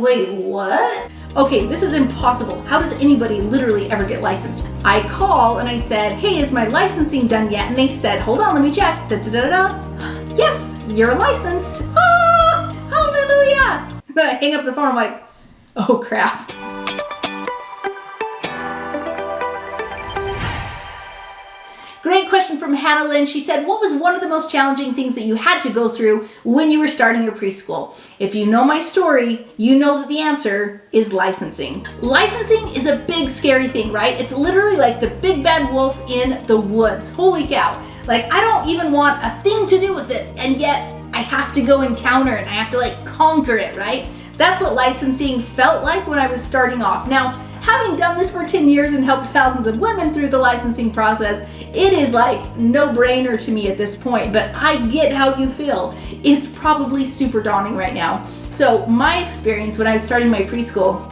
wait, what? Okay, this is impossible. How does anybody literally ever get licensed? I call and I said, hey, is my licensing done yet? And they said, hold on, let me check. Da-da-da-da. Yes, you're licensed. Ah, hallelujah. Then I hang up the phone, I'm like, oh crap. Great question from Hannah Lynn. She said, what was one of the most challenging things that you had to go through when you were starting your preschool? If you know my story, you know that the answer is licensing. Licensing is a big, scary thing, right? It's literally like the big bad wolf in the woods. Holy cow. Like, I don't even want a thing to do with it, and yet I have to go encounter it, and I have to like conquer it, right? That's what licensing felt like when I was starting off. Now, having done this for 10 years and helped thousands of women through the licensing process, it is like no-brainer to me at this point, but I get how you feel. It's probably super daunting right now. So my experience when I was starting my preschool,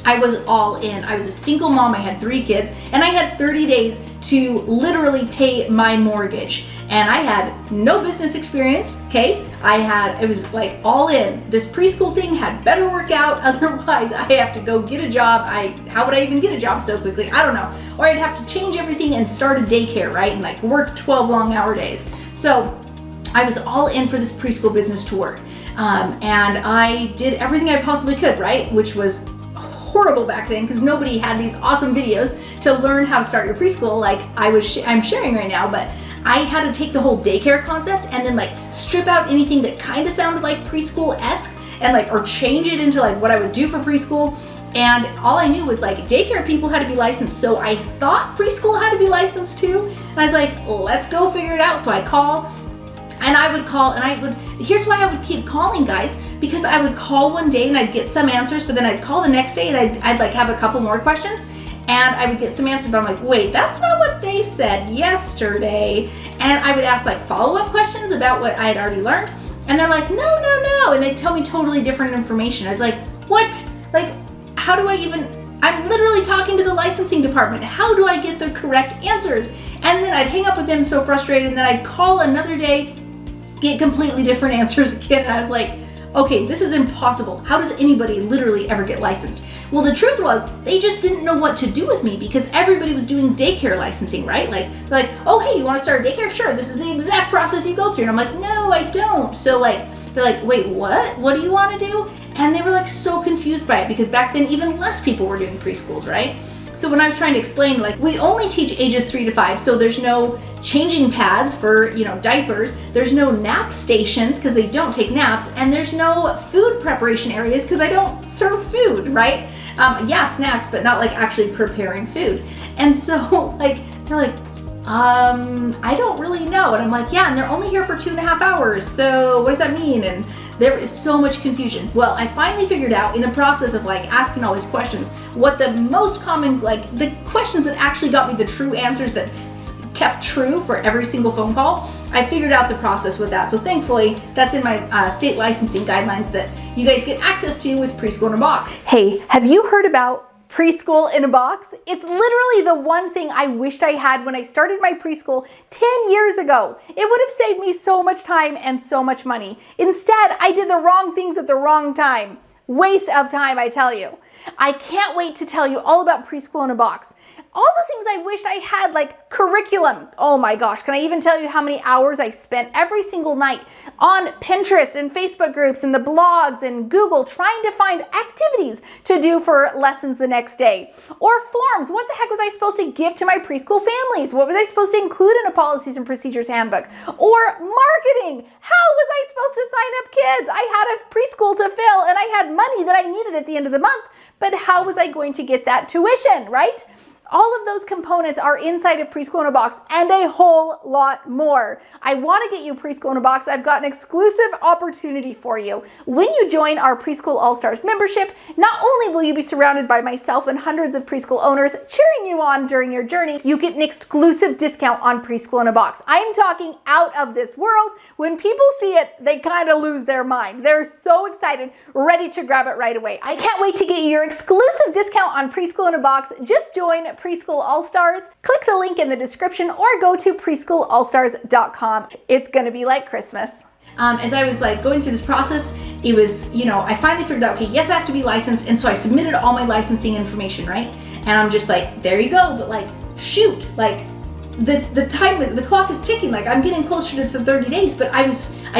I was all in. I was a single mom, I had 3 kids, and I had 30 days to literally pay my mortgage. And I had no business experience, okay? It was like all in. This preschool thing had better work out, otherwise I have to go get a job. How would I even get a job so quickly? I don't know. Or I'd have to change everything and start a daycare, right? And like work 12 long hour days. So I was all in for this preschool business to work. And I did everything I possibly could, right? Which was horrible back then because nobody had these awesome videos to learn how to start your preschool like I'm sharing right now, but I had to take the whole daycare concept and then like strip out anything that kind of sounded like preschool-esque and like, or change it into like what I would do for preschool. And all I knew was like daycare people had to be licensed. So I thought preschool had to be licensed too. And I was like, let's go figure it out. So I call and I would call and here's why I would keep calling, guys, because I would call one day and I'd get some answers, but then I'd call the next day and I'd like have a couple more questions. And I would get some answers, but I'm like, wait, that's not what they said yesterday. And I would ask like follow-up questions about what I had already learned. And they're like, no. And they'd tell me totally different information. I was like, what? Like, how do I'm literally talking to the licensing department. How do I get the correct answers? And then I'd hang up with them so frustrated. And then I'd call another day, get completely different answers again. And I was like, okay, this is impossible. How does anybody literally ever get licensed? Well, the truth was they just didn't know what to do with me because everybody was doing daycare licensing, right? Like, oh, hey, you want to start a daycare? Sure, this is the exact process you go through. And I'm like, no, I don't. So like, they're like, wait, what? What do you want to do? And they were like so confused by it because back then even less people were doing preschools, right? So when I was trying to explain, like, we only teach ages 3 to 5, so there's no changing pads for, diapers, there's no nap stations because they don't take naps, and there's no food preparation areas because I don't serve food, right? Yeah, snacks, but not like actually preparing food. And so like, they're like, I don't really know. And I'm like, yeah, and they're only here for 2.5 hours. So what does that mean? And there is so much confusion. Well, I finally figured out in the process of like asking all these questions, what the most common, like the questions that actually got me the true answers that kept true for every single phone call. I figured out the process with that. So thankfully, that's in my state licensing guidelines that you guys get access to with Preschool in a Box. Hey, have you heard about Preschool in a Box? It's literally the one thing I wished I had when I started my preschool 10 years ago. It would have saved me so much time and so much money. Instead, I did the wrong things at the wrong time. Waste of time, I tell you. I can't wait to tell you all about Preschool in a Box. All the things I wished I had, like curriculum. Oh my gosh, can I even tell you how many hours I spent every single night on Pinterest and Facebook groups and the blogs and Google trying to find activities to do for lessons the next day. Or forms. What the heck was I supposed to give to my preschool families? What was I supposed to include in a policies and procedures handbook? Or marketing. How was I supposed to sign up kids? I had a preschool to fill and I had money that I needed at the end of the month, but how was I going to get that tuition, right? All of those components are inside of Preschool in a Box and a whole lot more. I want to get you Preschool in a Box. I've got an exclusive opportunity for you. When you join our Preschool All-Stars membership, not only will you be surrounded by myself and hundreds of preschool owners cheering you on during your journey, you get an exclusive discount on Preschool in a Box. I am talking out of this world. When people see it, they kind of lose their mind. They're so excited, ready to grab it right away. I can't wait to get you your exclusive discount on Preschool in a Box. Just join Preschool All-Stars. Click the link in the description or go to preschoolallstars.com. It's gonna be like Christmas. As I was like going through this process it was, I finally figured out, okay, yes, I have to be licensed. And so I submitted all my licensing information, right? And I'm just like, there you go. But like, shoot, like the clock is ticking. Like I'm getting closer to the 30 days, but I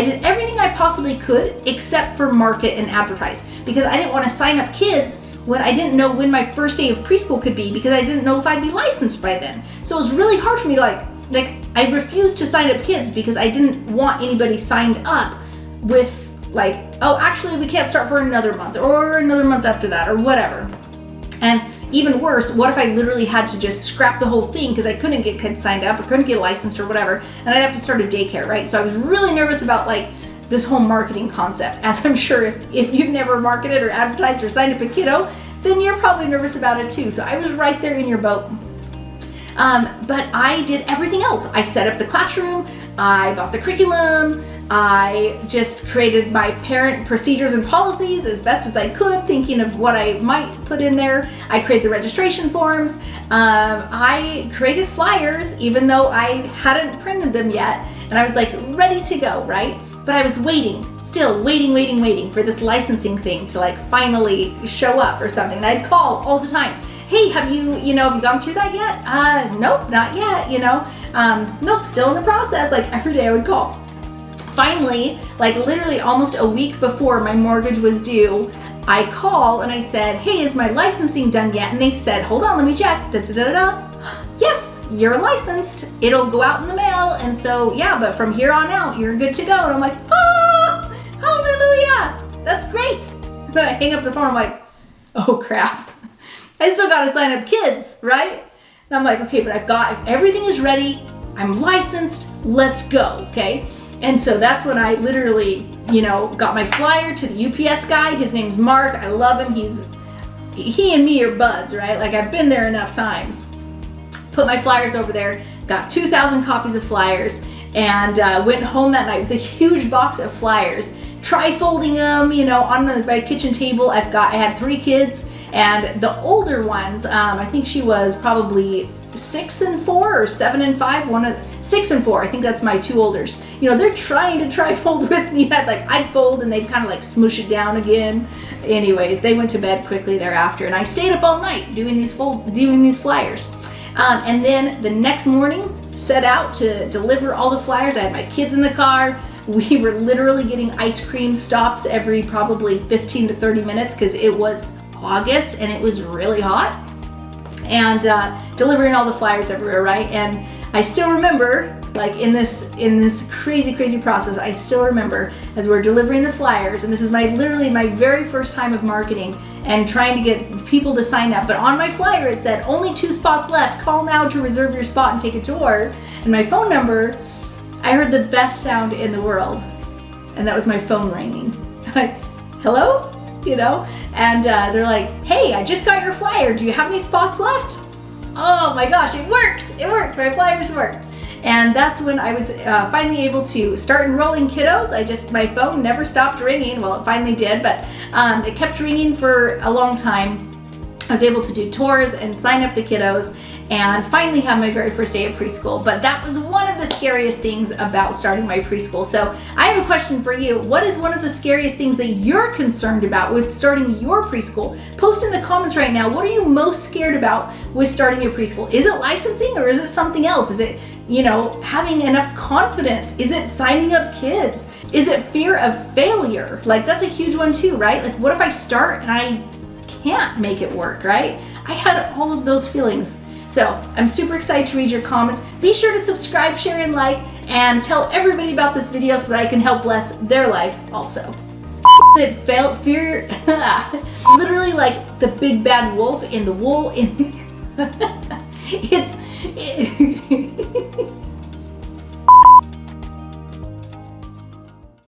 did everything I possibly could except for market and advertise, because I didn't want to sign up kids when I didn't know when my first day of preschool could be, because I didn't know if I'd be licensed by then. So it was really hard for me to like I refused to sign up kids because I didn't want anybody signed up with like, oh, actually we can't start for another month or another month after that or whatever. And even worse, what if I literally had to just scrap the whole thing because I couldn't get kids signed up or couldn't get licensed or whatever, and I'd have to start a daycare, right? So I was really nervous about like this whole marketing concept, as I'm sure if you've never marketed or advertised or signed up a kiddo, then you're probably nervous about it too. So I was right there in your boat. But I did everything else. I set up the classroom, I bought the curriculum, I just created my parent procedures and policies as best as I could, thinking of what I might put in there. I created the registration forms. I created flyers, even though I hadn't printed them yet. And I was like ready to go, right? But I was still waiting for this licensing thing to like finally show up or something. And I'd call all the time. Hey, have you gone through that yet? Nope, not yet, nope, still in the process. Like every day I would call. Finally, like literally almost a week before my mortgage was due, I call and I said, hey, is my licensing done yet? And they said, hold on, let me check. Yes, you're licensed. It'll go out in the mail. And so, yeah, but from here on out, you're good to go. And I'm like, oh, hallelujah. That's great. And then I hang up the phone. I'm like, oh crap. I still got to sign up kids, right? And I'm like, okay, but everything is ready. I'm licensed. Let's go. Okay. And so that's when I literally, got my flyer to the UPS guy. His name's Mark. I love him. He and me are buds, right? Like I've been there enough times. Put my flyers over there, got 2,000 copies of flyers, and went home that night with a huge box of flyers. Tri-folding them, on my kitchen table. I had 3 kids, and the older ones, I think she was probably 6 and 4 or 7 and 5, 6 and 4. I think that's my 2 olders. They're trying to tri-fold with me. I'd fold and they'd kind of like smoosh it down again. Anyways, they went to bed quickly thereafter, and I stayed up all night doing these flyers. And then the next morning, set out to deliver all the flyers. I had my kids in the car. We were literally getting ice cream stops every probably 15 to 30 minutes because it was August and it was really hot. And delivering all the flyers everywhere, right? And I still remember, like in this crazy process, I still remember as we're delivering the flyers, and this is literally my very first time of marketing and trying to get people to sign up. But on my flyer it said, only 2 spots left. Call now to reserve your spot and take a tour. And my phone number, I heard the best sound in the world, and that was my phone ringing. Like, hello? And they're like, hey, I just got your flyer. Do you have any spots left? Oh my gosh, it worked. My flyers worked. And that's when I was finally able to start enrolling kiddos. My phone never stopped ringing. Well, it finally did, but it kept ringing for a long time. I was able to do tours and sign up the kiddos and finally have my very first day of preschool. But that was one of the scariest things about starting my preschool. So I have a question for you. What is one of the scariest things that you're concerned about with starting your preschool? Post in the comments right now. What are you most scared about with starting your preschool? Is it licensing or is it something else? Is it, having enough confidence? Is it signing up kids? Is it fear of failure? Like that's a huge one too, right? Like what if I start and I can't make it work, right? I had all of those feelings. So I'm super excited to read your comments. Be sure to subscribe, share, and like, and tell everybody about this video so that I can help bless their life also. Fear, literally like the big bad wolf in the wool.